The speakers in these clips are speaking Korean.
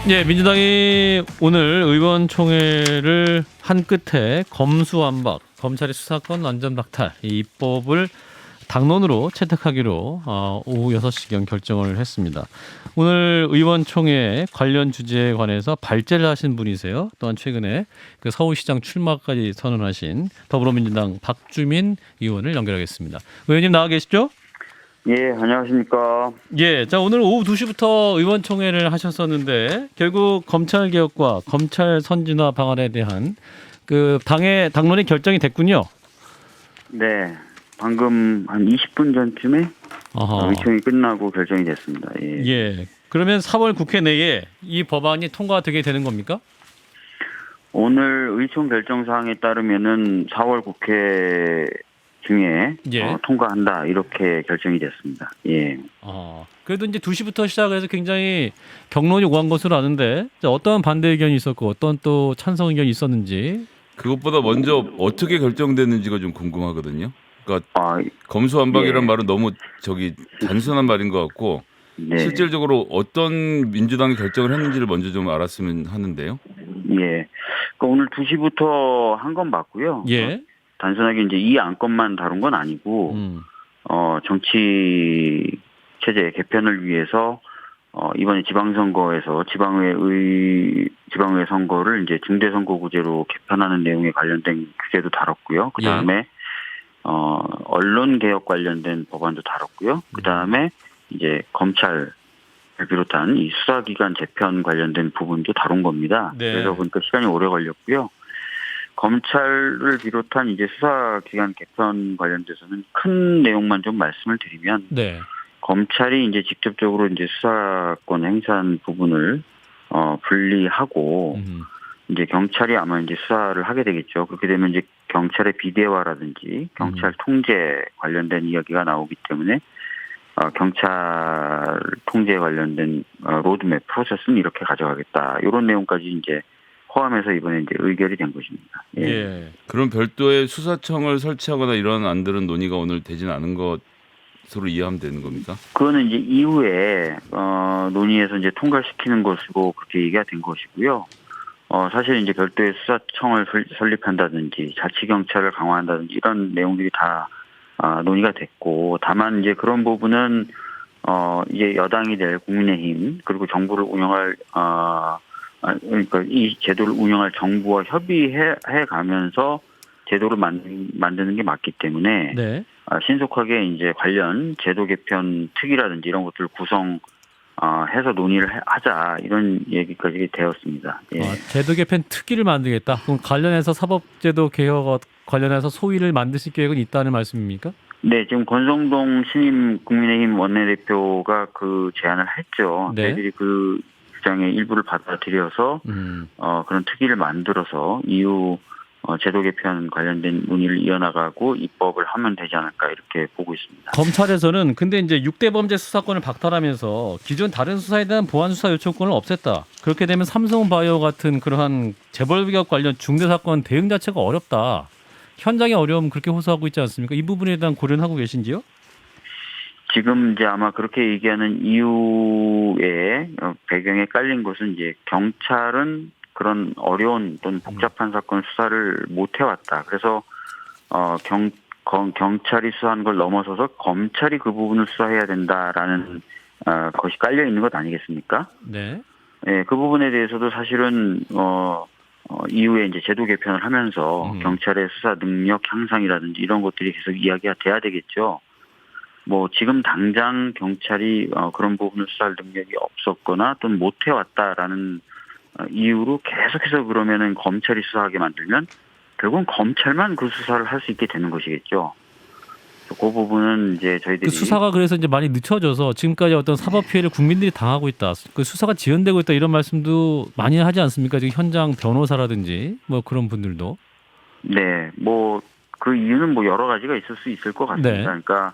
예, 민주당이 오늘 의원총회를 한 끝에 검수완박, 검찰의 수사권 완전 박탈 이 입법을 당론으로 채택하기로 오후 6시경 결정을 했습니다. 오늘 의원총회 관련 주제에 관해서 발제를 하신 분이세요. 또한 최근에 그 서울시장 출마까지 선언하신 더불어민주당 박주민 의원을 연결하겠습니다. 의원님 나와 계시죠? 예, 안녕하십니까. 예, 자 오늘 오후 2시부터 의원총회를 하셨었는데 결국 검찰 개혁과 검찰 선진화 방안에 대한 그 당론이 결정이 됐군요. 네, 방금 한 20분 전쯤에 아하. 의총이 끝나고 결정이 됐습니다. 예. 예, 그러면 4월 국회 내에 이 법안이 통과되게 되는 겁니까? 오늘 의총 결정 사항에 따르면은 4월 국회 중에 예. 통과한다 이렇게 결정이 됐습니다. 예. 그래도 이제 2시부터 시작해서 굉장히 격론이 오간 것으로 아는데 어떤 반대 의견이 있었고 어떤 또 찬성 의견이 있었는지. 그것보다 먼저 어떻게 결정됐는지가 좀 궁금하거든요. 그러니까 검수완박이란 예. 말은 너무 단순한 말인 것 같고 네. 실질적으로 어떤 민주당이 결정을 했는지를 먼저 좀 알았으면 하는데요. 예. 그러니까 오늘 2시부터 한 건 맞고요. 예. 단순하게 이제 이 안건만 다룬 건 아니고 정치 체제 개편을 위해서 이번에 지방선거에서 지방의회 선거를 이제 중대선거구제로 개편하는 내용에 관련된 규제도 다뤘고요. 그 다음에 언론 개혁 관련된 법안도 다뤘고요. 그 다음에 이제 검찰을 비롯한 이 수사기관 재편 관련된 부분도 다룬 겁니다. 네. 그래서 보니까 시간이 오래 걸렸고요. 검찰을 비롯한 이제 수사기관 개편 관련돼서는 큰 내용만 좀 말씀을 드리면, 네. 검찰이 이제 직접적으로 이제 수사권 행사한 부분을 분리하고 이제 경찰이 아마 이제 수사를 하게 되겠죠. 그렇게 되면 이제 경찰의 비대화라든지 경찰 통제 관련된 이야기가 나오기 때문에 경찰 통제 관련된 로드맵 프로세스는 이렇게 가져가겠다. 이런 내용까지 이제 포함해서 이번에 이제 의결이 된 것입니다. 예. 예. 그럼 별도의 수사청을 설치하거나 이런 안들은 논의가 오늘 되지는 않은 것으로 이해하면 되는 겁니까? 그거는 이제 이후에 논의해서 이제 통과시키는 것으로 그렇게 얘기가 된 것이고요. 사실 이제 별도의 수사청을 설립한다든지 자치경찰을 강화한다든지 이런 내용들이 다 논의가 됐고, 다만 이제 그런 부분은 이제 여당이 될 국민의힘 그리고 정부를 운영할 그러니까 이 제도를 운영할 정부와 협의해 가면서 제도를 만드는 게 맞기 때문에 네. 신속하게 이제 관련 제도 개편 특위라든지 이런 것들을 구성해서 논의를 하자 이런 얘기까지 되었습니다. 예. 제도 개편 특위를 만들겠다. 그럼 관련해서 사법제도 개혁 관련해서 소위를 만드실 계획은 있다는 말씀입니까? 네, 지금 권성동 신임 국민의힘 원내대표가 그 제안을 했죠. 네. 저희들이 그 주장의 일부를 받아들여서 그런 특위를 만들어서 이후 제도 개편 관련된 논의를 이어나가고 입법을 하면 되지 않을까 이렇게 보고 있습니다. 검찰에서는 근데 이제 6대 범죄 수사권을 박탈하면서 기존 다른 수사에 대한 보안 수사 요청권을 없앴다. 그렇게 되면 삼성바이오 같은 그러한 재벌개혁 관련 중대 사건 대응 자체가 어렵다. 현장의 어려움 그렇게 호소하고 있지 않습니까? 이 부분에 대한 고려는 하고 계신지요? 지금 이제 아마 그렇게 얘기하는 이유의 배경에 깔린 것은 이제 경찰은 그런 어려운 또는 복잡한 사건 수사를 못 해왔다. 그래서 경찰이 수사하는 걸 넘어서서 검찰이 그 부분을 수사해야 된다라는 것이 깔려 있는 것 아니겠습니까? 네. 예, 그 부분에 대해서도 사실은 이후에 이제 제도 개편을 하면서 경찰의 수사 능력 향상이라든지 이런 것들이 계속 이야기가 돼야 되겠죠. 뭐 지금 당장 경찰이 그런 부분을 수사할 능력이 없었거나 또는 못 해왔다라는 이유로 계속해서 그러면은 검찰이 수사하게 만들면 결국은 검찰만 그 수사를 할 수 있게 되는 것이겠죠. 그 부분은 이제 저희들이 그 수사가 그래서 이제 많이 늦춰져서 지금까지 어떤 사법 피해를 국민들이 당하고 있다. 그 수사가 지연되고 있다 이런 말씀도 많이 하지 않습니까? 지금 현장 변호사라든지 뭐 그런 분들도. 네, 뭐 그 이유는 뭐 여러 가지가 있을 수 있을 것 같습니다. 네. 그러니까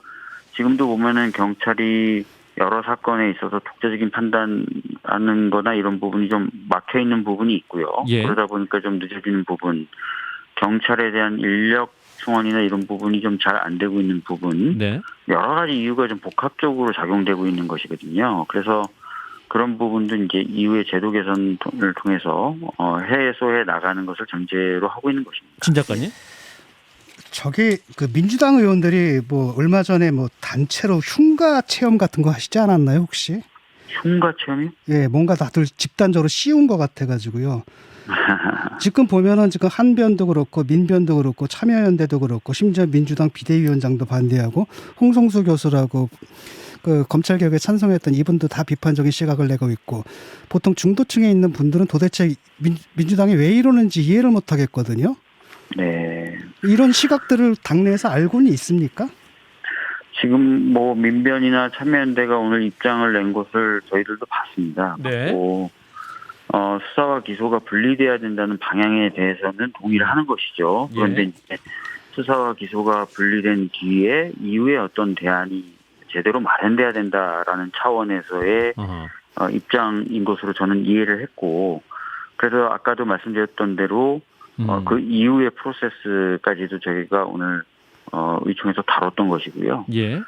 지금도 보면은 경찰이 여러 사건에 있어서 독자적인 판단하는 거나 이런 부분이 좀 막혀 있는 부분이 있고요. 예. 그러다 보니까 좀 늦어지는 부분, 경찰에 대한 인력 충원이나 이런 부분이 좀 잘 안 되고 있는 부분, 네. 여러 가지 이유가 좀 복합적으로 작용되고 있는 것이거든요. 그래서 그런 부분도 이제 이후에 제도 개선을 통해서 해소해 나가는 것을 전제로 하고 있는 것입니다. 진 작가님? 저기 그 민주당 의원들이 뭐 얼마 전에 뭐 단체로 흉가 체험 같은 거 하시지 않았나요 혹시? 흉가 체험이요? 예, 뭔가 다들 집단적으로 씌운 것 같아가지고요. 지금 보면은 지금 한변도 그렇고 민변도 그렇고 참여연대도 그렇고 심지어 민주당 비대위원장도 반대하고 홍성수 교수라고 그 검찰 개혁에 찬성했던 이분도 다 비판적인 시각을 내고 있고 보통 중도층에 있는 분들은 도대체 민주당이 왜 이러는지 이해를 못 하겠거든요. 네. 이런 시각들을 당내에서 알고는 있습니까? 지금 뭐 민변이나 참여연대가 오늘 입장을 낸 것을 저희들도 봤습니다. 네. 봤고, 수사와 기소가 분리돼야 된다는 방향에 대해서는 동의를 하는 것이죠. 그런데 예. 이제 수사와 기소가 분리된 뒤에 이후에 어떤 대안이 제대로 마련돼야 된다라는 차원에서의 어허. 입장인 것으로 저는 이해를 했고, 그래서 아까도 말씀드렸던 대로 그 이후의 프로세스까지도 저희가 오늘 의총에서 다뤘던 것이고요. 예.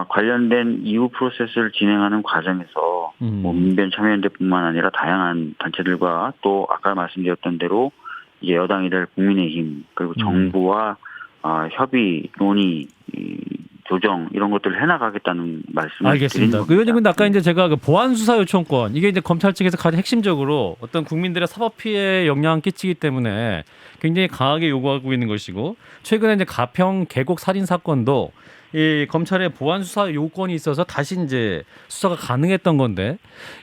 관련된 이후 프로세스를 진행하는 과정에서 뭐 민변 참여연대뿐만 아니라 다양한 단체들과 또 아까 말씀드렸던 대로 이제 여당이될 국민의힘 그리고 정부와 협의, 논의, 조정 이런 것들을 해나가겠다는 말씀을 알겠습니다. 드리는 그 의원님 근데 겁니다. 아까 이제 제가 그 보안 수사 요청권 이게 이제 검찰 측에서 가장 핵심적으로 어떤 국민들의 사법 피해에 영향을 끼치기 때문에 굉장히 강하게 요구하고 있는 것이고 최근에 이제 가평 계곡 살인 사건도 이 검찰의 보안 수사 요건이 있어서 다시 이제 수사가 가능했던 건데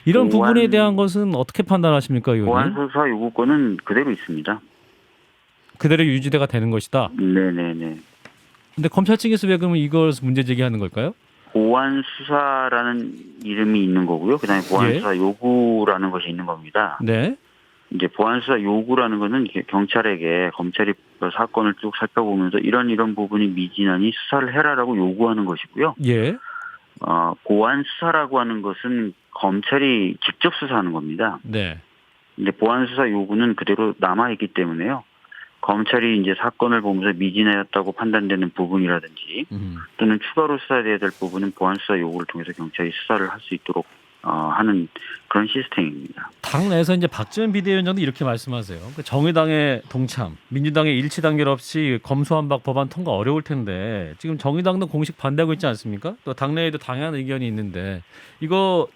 이런 부분에 대한 것은 어떻게 판단하십니까, 보안 의원님? 수사 요구권은 그대로 있습니다. 그대로 유지가 되는 것이다. 네네네. 근데 검찰 측에서 왜 그러면 이걸 문제 제기하는 걸까요? 보안 수사라는 이름이 있는 거고요. 그다음에 보안 예. 수사 요구라는 것이 있는 겁니다. 네. 이제 보안 수사 요구라는 것은 경찰에게 검찰이 사건을 쭉 살펴보면서 이런 부분이 미진하니 수사를 해라라고 요구하는 것이고요. 예. 보안 수사라고 하는 것은 검찰이 직접 수사하는 겁니다. 네. 근데 보안 수사 요구는 그대로 남아 있기 때문에요. 검찰이 이제 사건을 보면서 미진하였다고 판단되는 부분이라든지 또는 추가로 수사해야 될 부분은 보안 수사 요구를 통해서 경찰이 수사를 할 수 있도록 하는 그런 시스템입니다. 당내에서 이제 박지원 비대위원장도 이렇게 말씀하세요. 그 정의당의 동참, 민주당의 일치 단결 없이 검수완박 법안 통과 어려울 텐데 지금 정의당도 공식 반대하고 있지 않습니까? 또 당내에도 다양한 의견이 있는데 이거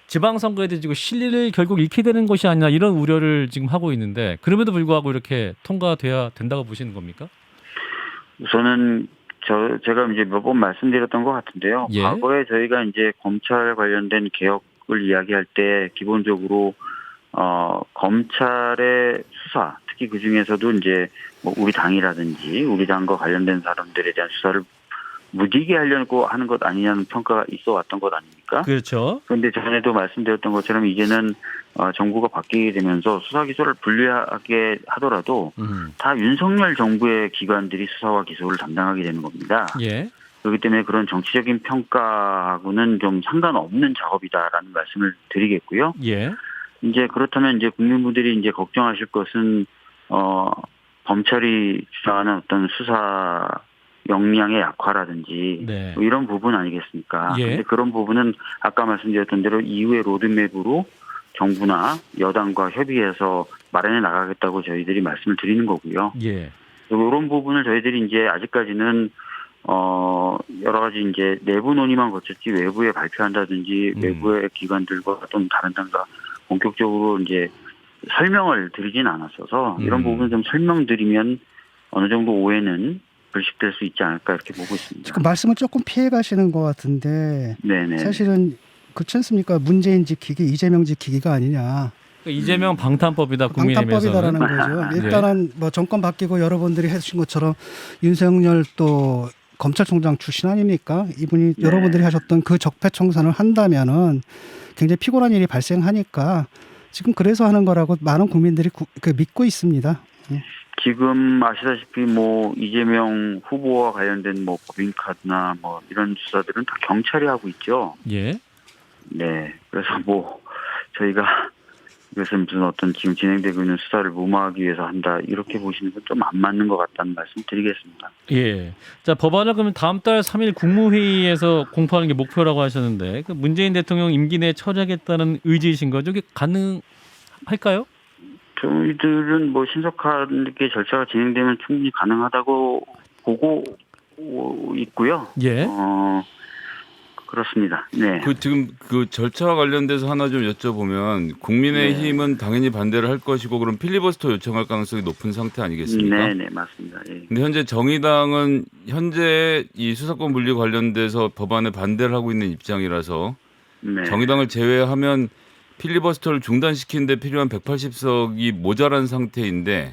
지방선거에도 지금 실리를 결국 잃게 되는 것이 아니냐 이런 우려를 지금 하고 있는데 그럼에도 불구하고 이렇게 통과돼야 된다고 보시는 겁니까? 우선은 제가 이제 몇 번 말씀드렸던 것 같은데요. 예. 과거에 저희가 이제 검찰 관련된 개혁을 이야기할 때 기본적으로 검찰의 수사, 특히 그 중에서도 이제 뭐 우리 당이라든지 우리 당과 관련된 사람들에 대한 수사를 무디게 하려고 하는 것 아니냐는 평가가 있어 왔던 것 아닙니까? 그렇죠. 그런데 전에도 말씀드렸던 것처럼 이제는 정부가 바뀌게 되면서 수사 기소를 분리하게 하더라도 다 윤석열 정부의 기관들이 수사와 기소를 담당하게 되는 겁니다. 예. 그렇기 때문에 그런 정치적인 평가하고는 좀 상관없는 작업이다라는 말씀을 드리겠고요. 예. 이제 그렇다면 이제 국민분들이 이제 걱정하실 것은 검찰이 주장하는 어떤 수사 역량의 약화라든지 네. 뭐 이런 부분 아니겠습니까? 예. 그런데 그런 부분은 아까 말씀드렸던 대로 이후의 로드맵으로 정부나 여당과 협의해서 마련해 나가겠다고 저희들이 말씀을 드리는 거고요. 예. 이런 부분을 저희들이 이제 아직까지는 여러 가지 이제 내부 논의만 거쳤지 외부에 발표한다든지 외부의 기관들과 또는 다른 당과 본격적으로 이제 설명을 드리진 않았어서 이런 부분을 좀 설명드리면 어느 정도 오해는 불식될 수 있지 않을까 이렇게 보고 있습니다. 지금 말씀을 조금 피해 가시는 것 같은데 네네. 사실은 그렇지 않습니까? 문재인 지키기, 이재명 지키기가 아니냐. 그러니까 이재명 방탄법이다 국민의힘에서는. 방탄법이다라는 거죠. 일단은 뭐 정권 바뀌고 여러분들이 해주신 것처럼 윤석열 또 검찰총장 출신 아닙니까? 이분이 네. 여러분들이 하셨던 그 적폐청산을 한다면은 굉장히 피곤한 일이 발생하니까 지금 그래서 하는 거라고 많은 국민들이 믿고 있습니다. 지금 아시다시피 뭐 이재명 후보와 관련된 뭐 법인카드나 뭐 이런 수사들은 다 경찰이 하고 있죠. 예. 네. 그래서 뭐 저희가 그래서 무슨 어떤 지금 진행되고 있는 수사를 무마하기 위해서 한다 이렇게 보시는 건 좀 안 맞는 것 같다는 말씀 드리겠습니다. 예. 자, 법안을 그러면 다음 달 3일 국무회의에서 공포하는 게 목표라고 하셨는데 그 문재인 대통령 임기 내에 처리하겠다는 의지이신 거죠? 이게 가능할까요? 저희들은 뭐 신속하게 절차가 진행되면 충분히 가능하다고 보고 있고요. 예. 그렇습니다. 네. 지금 그 절차와 관련돼서 하나 좀 여쭤보면 국민의힘은 당연히 반대를 할 것이고 그럼 필리버스터 요청할 가능성이 높은 상태 아니겠습니까? 네, 맞습니다. 예. 근데 현재 정의당은 현재 이 수사권 분리 관련돼서 법안에 반대를 하고 있는 입장이라서 네. 정의당을 제외하면 필리버스터를 중단시키는 데 필요한 180석이 모자란 상태인데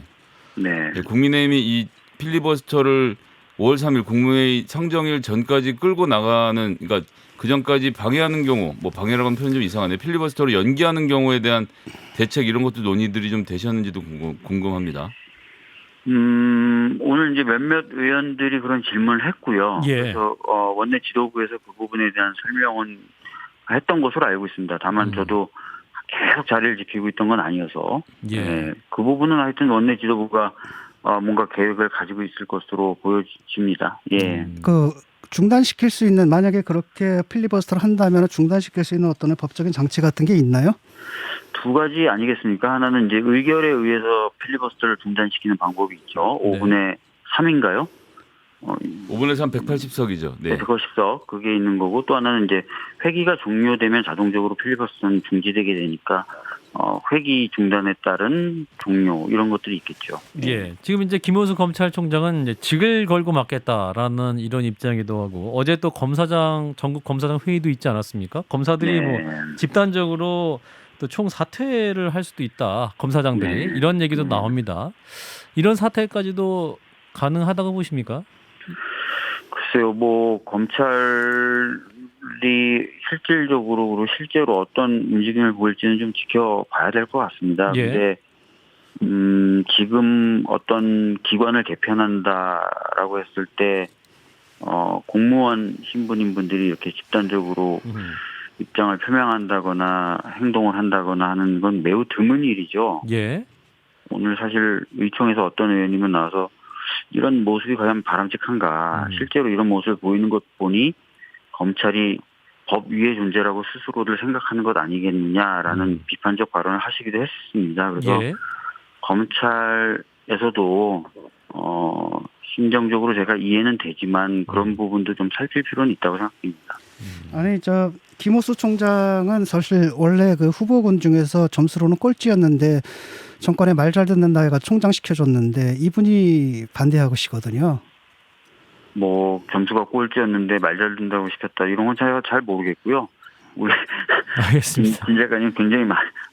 네. 국민의힘이 이 필리버스터를 5월 3일 국무회의 상정일 전까지 끌고 나가는 그러니까 그 전까지 방해하는 경우 뭐 방해라고 하면 표현 좀 이상하네. 필리버스터를 연기하는 경우에 대한 대책 이런 것도 논의들이 좀 되셨는지도 궁금합니다. 오늘 이제 몇몇 의원들이 그런 질문을 했고요. 예. 그래서 원내 지도부에서 그 부분에 대한 설명은 했던 것으로 알고 있습니다. 다만 저도 계속 자리를 지키고 있던 건 아니어서 예. 그 부분은 하여튼 원내 지도부가 뭔가 계획을 가지고 있을 것으로 보여집니다. 예. 그 중단시킬 수 있는 만약에 그렇게 필리버스터를 한다면 중단시킬 수 있는 어떤 법적인 장치 같은 게 있나요? 두 가지 아니겠습니까? 하나는 이제 의결에 의해서 필리버스터를 중단시키는 방법이 있죠. 네. 5분의 3인가요? 5분의 3 180석이죠. 네. 150석 그게 있는 거고 또 하나는 이제 회기가 종료되면 자동적으로 필리버스터는 중지되게 되니까 회기 중단에 따른 종료 이런 것들이 있겠죠. 예. 지금 이제 김호수 검찰총장은 이제 직을 걸고 맞겠다라는 이런 입장이기도 하고 어제 또 검사장 전국 검사장 회의도 있지 않았습니까? 검사들이 네. 뭐 집단적으로 또 총 사퇴를 할 수도 있다. 검사장들이 네. 이런 얘기도 나옵니다. 이런 사퇴까지도 가능하다고 보십니까? 글쎄요, 뭐 검찰이 실제로 어떤 움직임을 보일지는 좀 지켜봐야 될 것 같습니다. 예. 근데 지금 어떤 기관을 개편한다라고 했을 때 공무원 신분인 분들이 이렇게 집단적으로 입장을 표명한다거나 행동을 한다거나 하는 건 매우 드문 일이죠. 예. 오늘 사실 의총에서 어떤 의원님은 나와서 이런 모습이 과연 바람직한가. 실제로 이런 모습을 보이는 것 보니 검찰이 법 위의 존재라고 스스로를 생각하는 것 아니겠느냐라는 비판적 발언을 하시기도 했습니다. 그래서 예. 검찰에서도 심정적으로 제가 이해는 되지만 그런 부분도 좀 살필 필요는 있다고 생각합니다. 아니 김호수 총장은 사실 원래 그 후보군 중에서 점수로는 꼴찌였는데 정권에 말 잘 듣는 나이가 총장 시켜줬는데 이분이 반대하시거든요. 뭐 점수가 꼴찌였는데 말 잘 듣는다고 시켰다 이런 건 제가 잘 모르겠고요. 우리 알겠습니다. 진 작가님 굉장히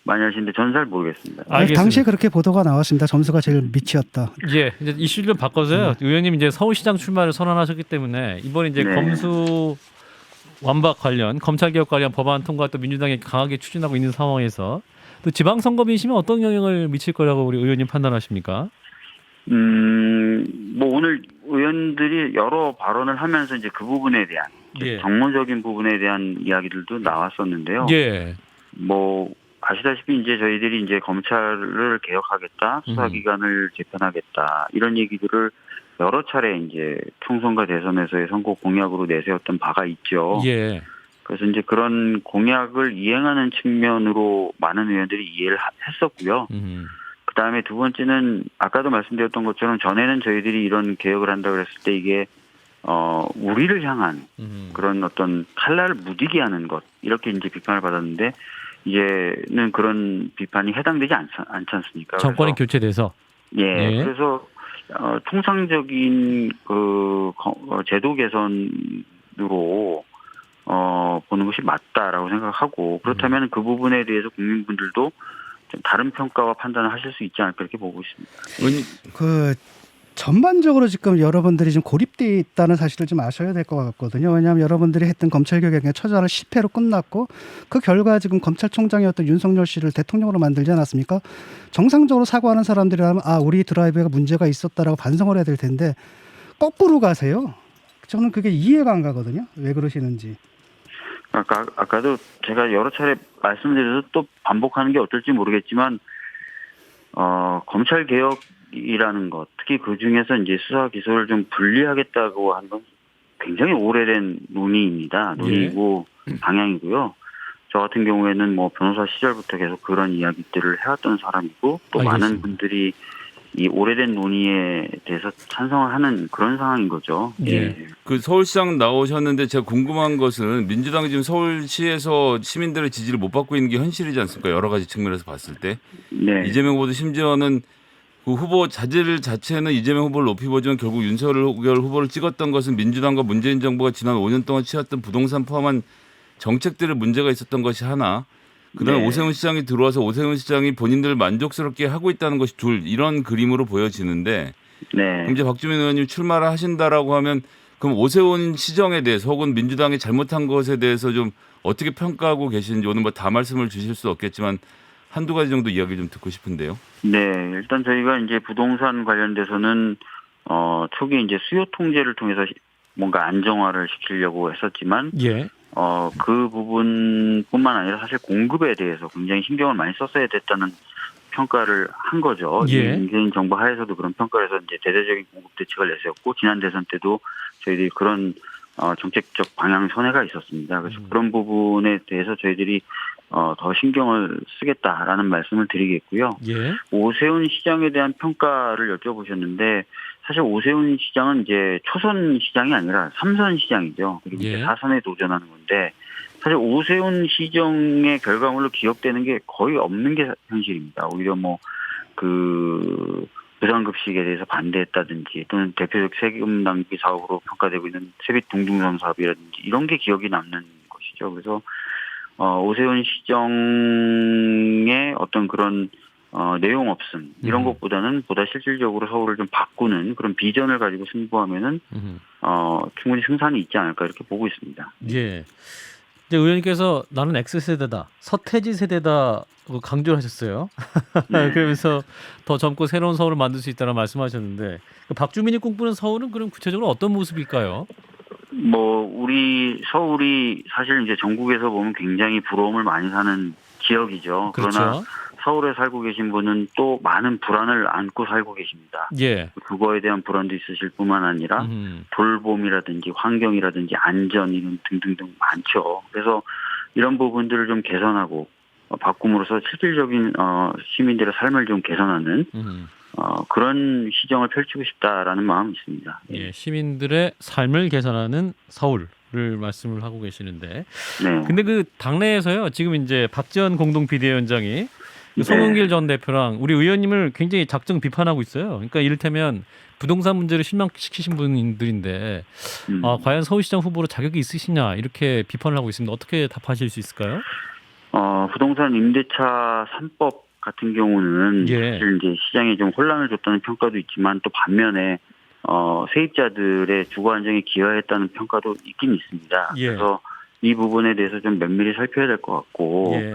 많이 하시는데 저는 잘 모르겠습니다. 알겠습니다. 당시에 그렇게 보도가 나왔습니다. 점수가 제일 밑이었다. 예, 이제 이슈를 좀 바꿔서요. 의원님 이제 서울시장 출마를 선언하셨기 때문에 이번 이제 네. 검수 완박 관련 검찰개혁 관련 법안 통과 또 민주당이 강하게 추진하고 있는 상황에서 또 지방선거 민심에 어떤 영향을 미칠 거라고 우리 의원님 판단하십니까? 뭐 오늘 의원들이 여러 발언을 하면서 이제 그 부분에 대한 예. 정무적인 부분에 대한 이야기들도 나왔었는데요. 예. 뭐 아시다시피 이제 저희들이 이제 검찰을 개혁하겠다, 수사기관을 개편하겠다 이런 얘기들을 여러 차례 이제 총선과 대선에서의 선거 공약으로 내세웠던 바가 있죠. 예. 그래서 이제 그런 공약을 이행하는 측면으로 많은 의원들이 이해를 했었고요. 그 다음에 두 번째는 아까도 말씀드렸던 것처럼 전에는 저희들이 이런 개혁을 한다고 했을 때 이게 우리를 향한 그런 어떤 칼날을 무디게 하는 것 이렇게 이제 비판을 받았는데 이제는 그런 비판이 해당되지 않지 않습니까? 정권이 그래서, 교체돼서. 예. 그래서 통상적인 그 제도 개선으로 보는 것이 맞다라고 생각하고 그렇다면 그 부분에 대해서 국민분들도 좀 다른 평가와 판단을 하실 수 있지 않을까 이렇게 보고 있습니다. 그 전반적으로 지금 여러분들이 좀 고립돼 있다는 사실을 좀 아셔야 될 것 같거든요. 왜냐하면 여러분들이 했던 검찰개혁의 처자를 실패로 끝났고 그 결과 지금 검찰총장이었던 윤석열 씨를 대통령으로 만들지 않았습니까? 정상적으로 사고하는 사람들이라면 우리 드라이브가 문제가 있었다라고 반성을 해야 될 텐데 거꾸로 가세요. 저는 그게 이해가 안 가거든요. 왜 그러시는지. 아까도 제가 여러 차례 말씀드려서 또 반복하는 게 어떨지 모르겠지만, 검찰 개혁이라는 것, 특히 그 중에서 이제 수사 기소를 좀 분리하겠다고 하는 건 굉장히 오래된 논의입니다. 논의고 방향이고요. 저 같은 경우에는 뭐 변호사 시절부터 계속 그런 이야기들을 해왔던 사람이고, 또 알겠습니다. 많은 분들이 이 오래된 논의에 대해서 찬성을 하는 그런 상황인 거죠. 예. 그 서울시장 나오셨는데 제가 궁금한 것은 민주당이 지금 서울시에서 시민들의 지지를 못 받고 있는 게 현실이지 않습니까? 여러 가지 측면에서 봤을 때. 네. 이재명 후보도 심지어는 그 후보 자질 자체는 이재명 후보를 높이 보지만 결국 윤석열 후보를 찍었던 것은 민주당과 문재인 정부가 지난 5년 동안 취했던 부동산 포함한 정책들의 문제가 있었던 것이 하나. 그다음에 네. 오세훈 시장이 들어와서 오세훈 시장이 본인들을 만족스럽게 하고 있다는 것이 둘 이런 그림으로 보여지는데 네. 그럼 이제 박주민 의원님 출마를 하신다라고 하면 그럼 오세훈 시정에 대해서 혹은 민주당이 잘못한 것에 대해서 좀 어떻게 평가하고 계시는지 오늘 뭐 다 말씀을 주실 수 없겠지만 한두 가지 정도 이야기 좀 듣고 싶은데요. 네. 일단 저희가 이제 부동산 관련돼서는, 초기에 이제 수요 통제를 통해서 뭔가 안정화를 시키려고 했었지만, 예. 그 부분뿐만 아니라 사실 공급에 대해서 굉장히 신경을 많이 썼어야 됐다는 평가를 한 거죠. 예. 문재인 정부 하에서도 그런 평가를 해서 이제 대대적인 공급 대책을 내세웠고, 지난 대선 때도 저희들이 그런 정책적 방향 선회가 있었습니다. 그래서 그런 부분에 대해서 저희들이 더 신경을 쓰겠다라는 말씀을 드리겠고요. 예. 오세훈 시장에 대한 평가를 여쭤보셨는데, 사실 오세훈 시장은 이제 초선 시장이 아니라 3선 시장이죠. 그리고 이제 예. 4선에 도전하는 건데, 사실 오세훈 시정의 결과물로 기억되는 게 거의 없는 게 현실입니다. 오히려 뭐 부산급식에 대해서 반대했다든지, 또는 대표적 세금 낭비 사업으로 평가되고 있는 세빛 둥둥섬 사업이라든지 이런 게 기억이 남는 것이죠. 그래서 오세훈 시정의 어떤 그런 내용 없음 이런 것보다는 보다 실질적으로 서울을 좀 바꾸는 그런 비전을 가지고 승부하면은 충분히 승산이 있지 않을까 이렇게 보고 있습니다. 예. 이제 의원님께서 나는 X세대다, 서태지 세대다 강조를 하셨어요. 네. 그러면서 더 젊고 새로운 서울을 만들 수 있다는 말씀하셨는데 박주민이 꿈꾸는 서울은 그럼 구체적으로 어떤 모습일까요? 뭐 우리 서울이 사실 이제 전국에서 보면 굉장히 부러움을 많이 사는 지역이죠. 그러나 그렇죠. 서울에 살고 계신 분은 또 많은 불안을 안고 살고 계십니다. 예. 그거에 대한 불안도 있으실 뿐만 아니라 돌봄이라든지 환경이라든지 안전 이런 등등등 많죠. 그래서 이런 부분들을 좀 개선하고 바꿈으로써 실질적인 시민들의 삶을 좀 개선하는 그런 시정을 펼치고 싶다라는 마음이 있습니다. 예, 시민들의 삶을 개선하는 서울을 말씀을 하고 계시는데, 네. 근데 그 당내에서요, 지금 이제 박지원 공동 비대위원장이 송영길 전 대표랑 우리 의원님을 굉장히 작정 비판하고 있어요. 그러니까 이를테면 부동산 문제를 실망시키신 분들인데, 과연 서울시장 후보로 자격이 있으시냐 이렇게 비판을 하고 있습니다. 어떻게 답하실 수 있을까요? 부동산 임대차 3법 같은 경우는 예. 사실 이제 시장에 좀 혼란을 줬다는 평가도 있지만 또 반면에 세입자들의 주거 안정에 기여했다는 평가도 있긴 있습니다. 예. 그래서 이 부분에 대해서 좀 면밀히 살펴야 될 것 같고 예.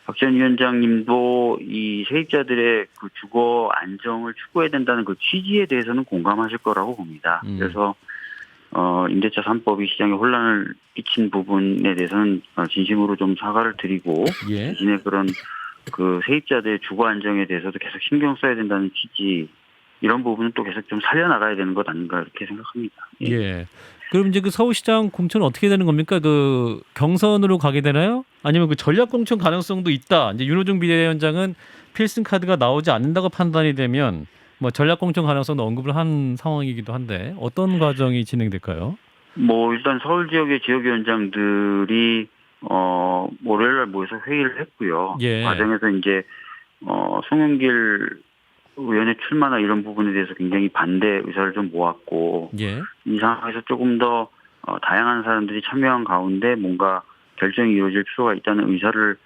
박 전 위원장님도 이 세입자들의 그 주거 안정을 추구해야 된다는 그 취지에 대해서는 공감하실 거라고 봅니다. 그래서 임대차 3법이 시장에 혼란을 끼친 부분에 대해서는 진심으로 좀 사과를 드리고 예. 대신에 그런 그 세입자들의 주거 안정에 대해서도 계속 신경 써야 된다는 취지 이런 부분은 또 계속 좀 살려나가야 되는 것 아닌가 이렇게 생각합니다. 예. 예. 그럼 이제 그 서울시장 공천은 어떻게 되는 겁니까? 그 경선으로 가게 되나요? 아니면 그 전략 공천 가능성도 있다. 이제 윤호중 비대위원장은 필승 카드가 나오지 않는다고 판단이 되면 뭐 전략 공천 가능성도 언급을 한 상황이기도 한데 어떤 과정이 진행될까요? 뭐 일단 서울 지역의 지역위원장들이 월요일날 모여서 회의를 했고요. 예. 과정에서 이제 송영길 의원의 출마나 이런 부분에 대해서 굉장히 반대 의사를 좀 모았고 예. 이 상황에서 조금 더 다양한 사람들이 참여한 가운데 뭔가 결정이 이루어질 필요가 있다는 의사를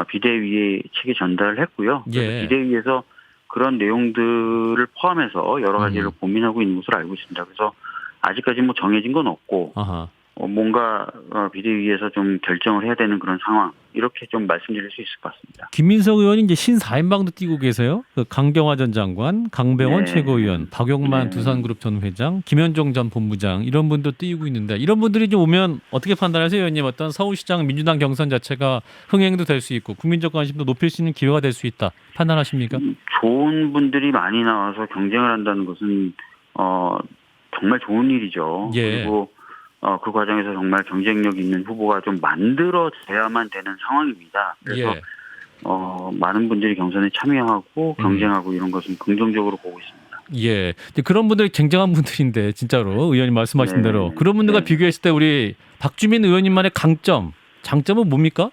비대위에 측에 전달을 했고요. 그래서 예. 비대위에서 그런 내용들을 포함해서 여러 가지를 고민하고 있는 것으로 알고 있습니다. 그래서 아직까지 뭐 정해진 건 없고 아하. 뭔가 비대위에서 좀 결정을 해야 되는 그런 상황 이렇게 좀 말씀드릴 수 있을 것 같습니다. 김민석 의원이 이제 신사임방도 뛰고 계세요. 그 강경화 전 장관, 강병원 네. 최고위원, 박용만 네. 두산그룹 전 회장, 김현종 전 본부장 이런 분도 뛰고 있는데 이런 분들이 좀 오면 어떻게 판단하세요, 의원님? 어떤 서울시장 민주당 경선 자체가 흥행도 될 수 있고 국민적 관심도 높일 수 있는 기회가 될 수 있다 판단하십니까? 좋은 분들이 많이 나와서 경쟁을 한다는 것은 정말 좋은 일이죠. 예. 그리고 그 과정에서 정말 경쟁력 있는 후보가 좀 만들어져야만 되는 상황입니다. 그래서 예. 많은 분들이 경선에 참여하고 경쟁하고 이런 것은 긍정적으로 보고 있습니다. 예. 근데 그런 분들이 쟁쟁한 분들인데 진짜로 의원님 말씀하신 네. 대로 그런 분들과 네. 비교했을 때 우리 박주민 의원님만의 강점, 장점은 뭡니까?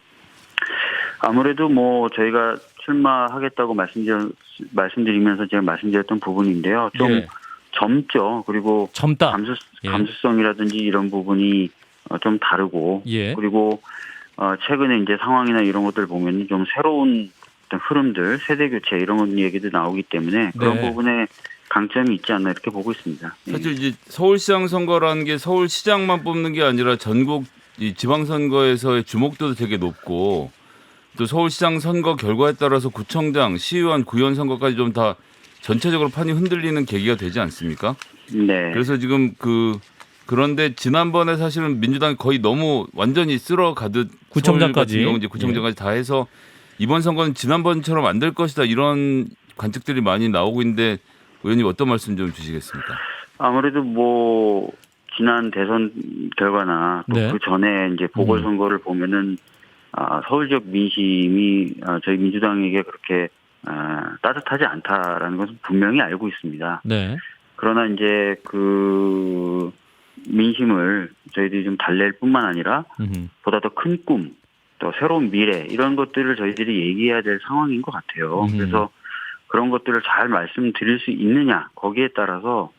아무래도 뭐 저희가 출마하겠다고 말씀드리면서 제가 말씀드렸던 부분인데요. 좀 예. 젊죠. 그리고 젊다. 예. 감수성이라든지 이런 부분이 좀 다르고 예. 그리고 최근에 이제 상황이나 이런 것들 보면 좀 새로운 어떤 흐름들, 세대 교체 이런 얘기도 나오기 때문에 그런 네. 부분에 강점이 있지 않나 이렇게 보고 있습니다. 예. 사실 이제 서울시장 선거라는 게 서울시장만 뽑는 게 아니라 전국 이 지방선거에서의 주목도도 되게 높고 또 서울시장 선거 결과에 따라서 구청장, 시의원, 구의원 선거까지 좀 다 전체적으로 판이 흔들리는 계기가 되지 않습니까? 네. 그래서 지금 그런데 지난번에 사실은 민주당이 거의 너무 완전히 쓸어가듯 구청장까지. 서울 같은 경우 이제 구청장까지 다 해서 이번 선거는 지난번처럼 안 될 것이다 이런 관측들이 많이 나오고 있는데 의원님 어떤 말씀 좀 주시겠습니까? 아무래도 뭐 지난 대선 결과나 또 네. 그 전에 이제 보궐선거를 보면은 서울 지역 민심이 저희 민주당에게 그렇게 따뜻하지 않다라는 것은 분명히 알고 있습니다. 네. 그러나 이제 그 민심을 저희들이 좀 달랠 뿐만 아니라 보다 더 큰 꿈, 또 새로운 미래 이런 것들을 저희들이 얘기해야 될 상황인 것 같아요. 그래서 그런 것들을 잘 말씀드릴 수 있느냐 거기에 따라서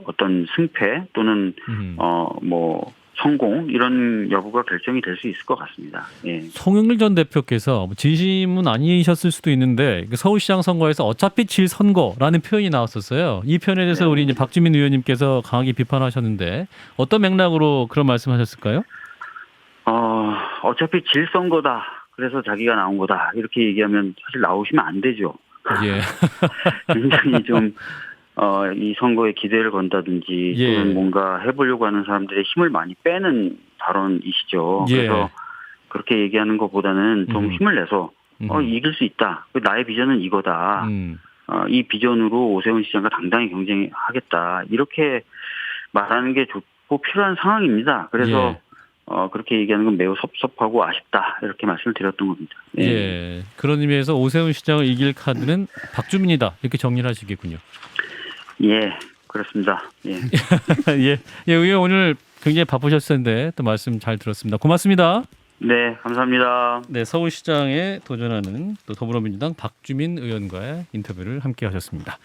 어떤 승패 또는 뭐 성공 이런 여부가 결정이 될 수 있을 것 같습니다. 예. 송영길 전 대표께서 진심은 아니셨을 수도 있는데 서울시장 선거에서 어차피 질 선거라는 표현이 나왔었어요. 이 표현에 대해서 네. 우리 이제 박주민 의원님께서 강하게 비판하셨는데 어떤 맥락으로 그런 말씀하셨을까요? 어차피 질 선거다. 그래서 자기가 나온 거다. 이렇게 얘기하면 사실 나오시면 안 되죠. 예. 굉장히 좀 이 선거에 기대를 건다든지 예. 또는 뭔가 해보려고 하는 사람들의 힘을 많이 빼는 발언이시죠. 예. 그래서 그렇게 얘기하는 것보다는 좀 힘을 내서 이길 수 있다. 나의 비전은 이거다. 이 비전으로 오세훈 시장과 당당히 경쟁하겠다. 이렇게 말하는 게 좋고 필요한 상황입니다. 그래서 그렇게 얘기하는 건 매우 섭섭하고 아쉽다. 이렇게 말씀을 드렸던 겁니다. 예. 예. 그런 의미에서 오세훈 시장을 이길 카드는 박주민이다. 이렇게 정리를 하시겠군요. 예, 그렇습니다. 예. 예. 예, 의원 오늘 굉장히 바쁘셨을 텐데 또 말씀 잘 들었습니다. 고맙습니다. 네, 감사합니다. 네, 서울시장에 도전하는 또 더불어민주당 박주민 의원과의 인터뷰를 함께 하셨습니다.